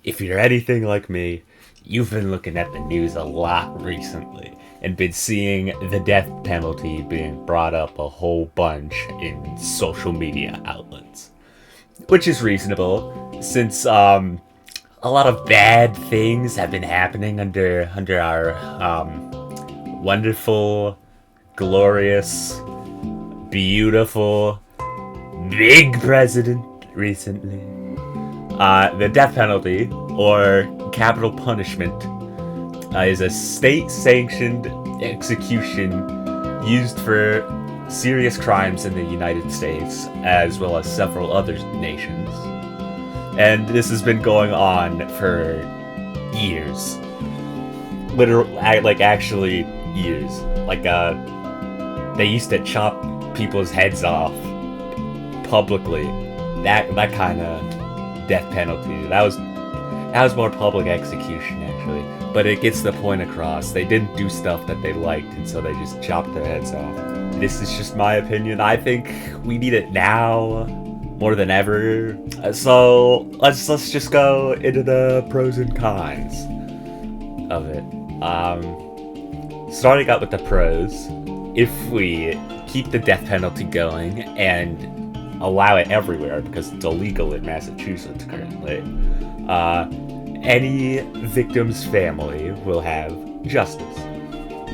if you're anything like me, you've been looking at the news a lot recently and been seeing the death penalty being brought up a whole bunch in social media outlets. Which is reasonable, since a lot of bad things have been happening under our wonderful, glorious, beautiful, big president recently. The death penalty, or capital punishment, is a state-sanctioned execution used for serious crimes in the United States, as well as several other nations. And this has been going on for years. Actually years. They used to chop people's heads off publicly. That kind of death penalty. That was more public execution, actually. But it gets the point across. They didn't do stuff that they liked, and so they just chopped their heads off. This is just my opinion. I think we need it now more than ever. So let's just go into the pros and cons of it. Starting out with the pros, if we keep the death penalty going and allow it everywhere, because it's illegal in Massachusetts currently, any victim's family will have justice,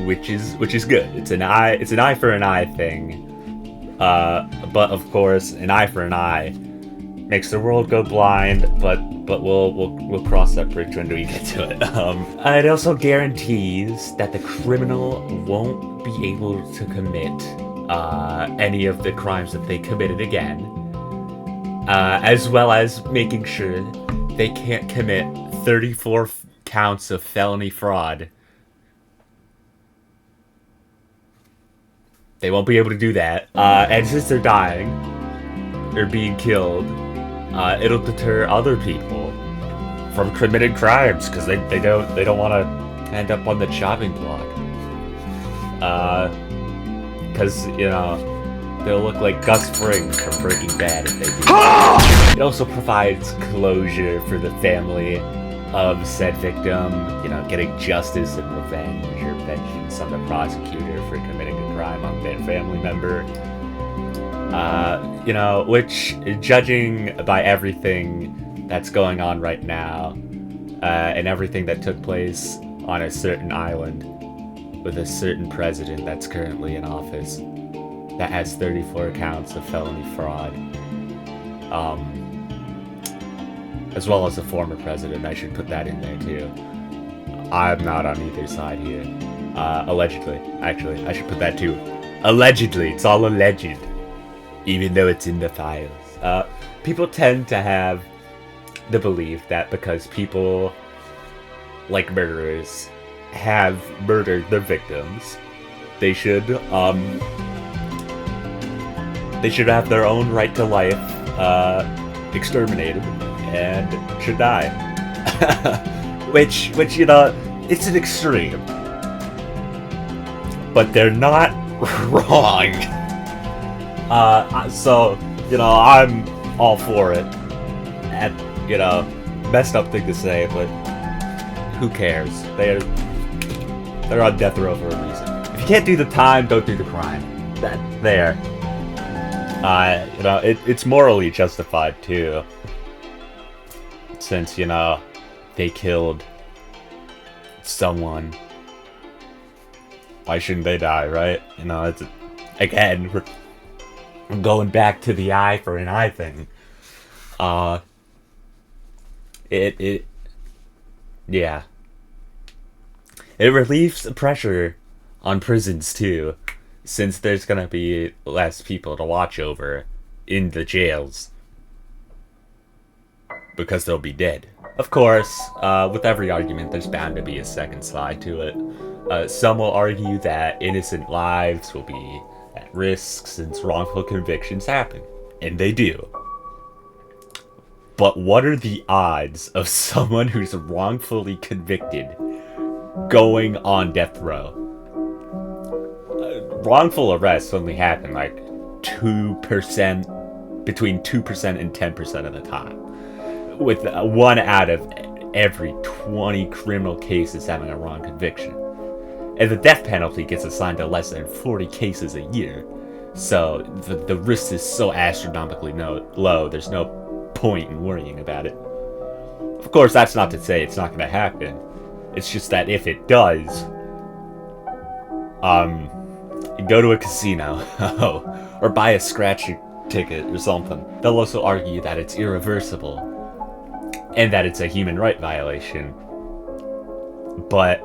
which is good. It's an eye for an eye thing. But of course, an eye for an eye makes the world go blind. But we'll cross that bridge when we get to it. It also guarantees that the criminal won't be able to commit any of the crimes that they committed again, as well as making sure they can't commit 34 counts of felony fraud. They won't be able to do that. And since they're dying, or being killed, it'll deter other people from committing crimes, because they don't want to end up on the chopping block. Because, they'll look like Gus Fring from Breaking Bad if they do. It also provides closure for the family of said victim, getting justice and revenge or vengeance on the prosecutor for committing a crime on their family member. Which, judging by everything that's going on right now, and everything that took place on a certain island with a certain president that's currently in office that has 34 counts of felony fraud, as well as a former president. I should put that in there too. I'm not on either side here. Allegedly. Actually, I should put that too. Allegedly. It's all alleged. Even though it's in the files. People tend to have the belief that because people, like murderers, have murdered their victims, they should have their own right to life exterminated and should die. which it's an extreme, but they're not wrong. So I'm all for it. And messed up thing to say, but who cares? They're on death row for a reason. If you can't do the time, don't do the crime. It's morally justified too, since they killed someone. Why shouldn't they die, right? It's again, we're going back to the eye for an eye thing. It relieves the pressure on prisons too, since there's gonna be less people to watch over in the jails, because they'll be dead. Of course, with every argument, there's bound to be a second side to it. Some will argue that innocent lives will be at risk since wrongful convictions happen, and they do. But what are the odds of someone who's wrongfully convicted going on death row? Wrongful arrests only happen like 2%, between 2% and 10% of the time. With 1 out of every 20 criminal cases having a wrong conviction. And the death penalty gets assigned to less than 40 cases a year. So the risk is so astronomically low, there's no point in worrying about it. Of course, that's not to say it's not going to happen. It's just that if it does, go to a casino or buy a scratch ticket or something. They'll also argue that it's irreversible and that it's a human right violation. But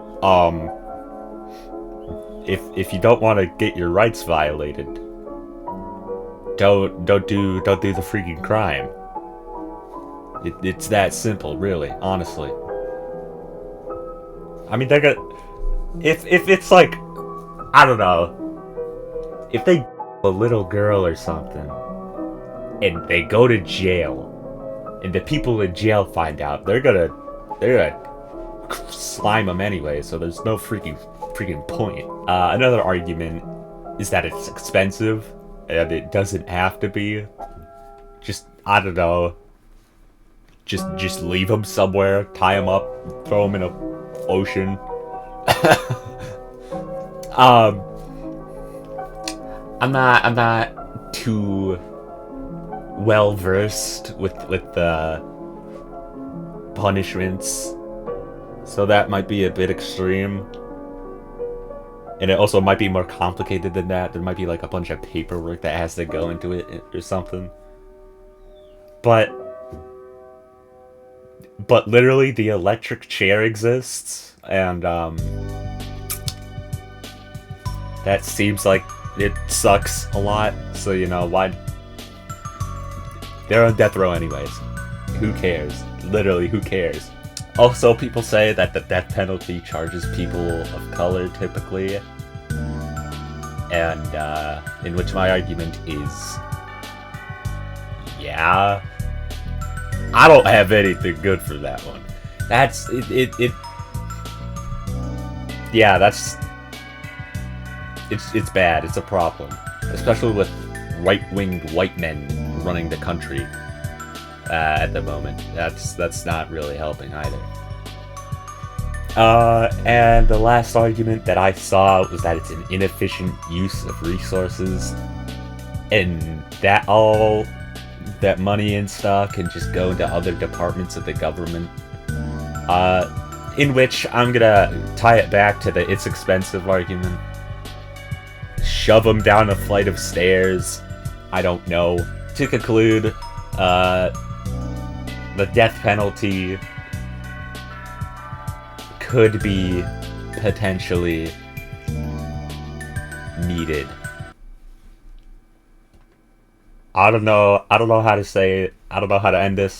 if you don't want to get your rights violated, don't do the freaking crime. It's that simple, really, honestly. I mean, they're gonna... If it's like, I don't know, if they a little girl or something, and they go to jail, and the people in jail find out, they're gonna slime them anyway, so there's no freaking point. Another argument is that it's expensive, and it doesn't have to be. Just, I don't know, just leave them somewhere, tie them up, throw them in a ocean. I'm not too well versed with the punishments, so that might be a bit extreme. And it also might be more complicated than that. There might be like a bunch of paperwork that has to go into it or something. But literally the electric chair exists, and that seems like it sucks a lot, so you know, why? They're on death row anyways. Who cares? Literally, who cares? Also, people say that the death penalty charges people of color typically, and in which my argument is, yeah, I don't have anything good for that one. That's it. Yeah, that's it's bad. It's a problem, especially with right-winged white men running the country at the moment. That's not really helping either. And the last argument that I saw was that it's an inefficient use of resources, and that all that money and stuff can just go into other departments of the government. In which I'm gonna tie it back to the it's expensive argument. Shove them down a flight of stairs. I don't know. To conclude, the death penalty could be potentially needed. I don't know how to say it. I don't know how to end this.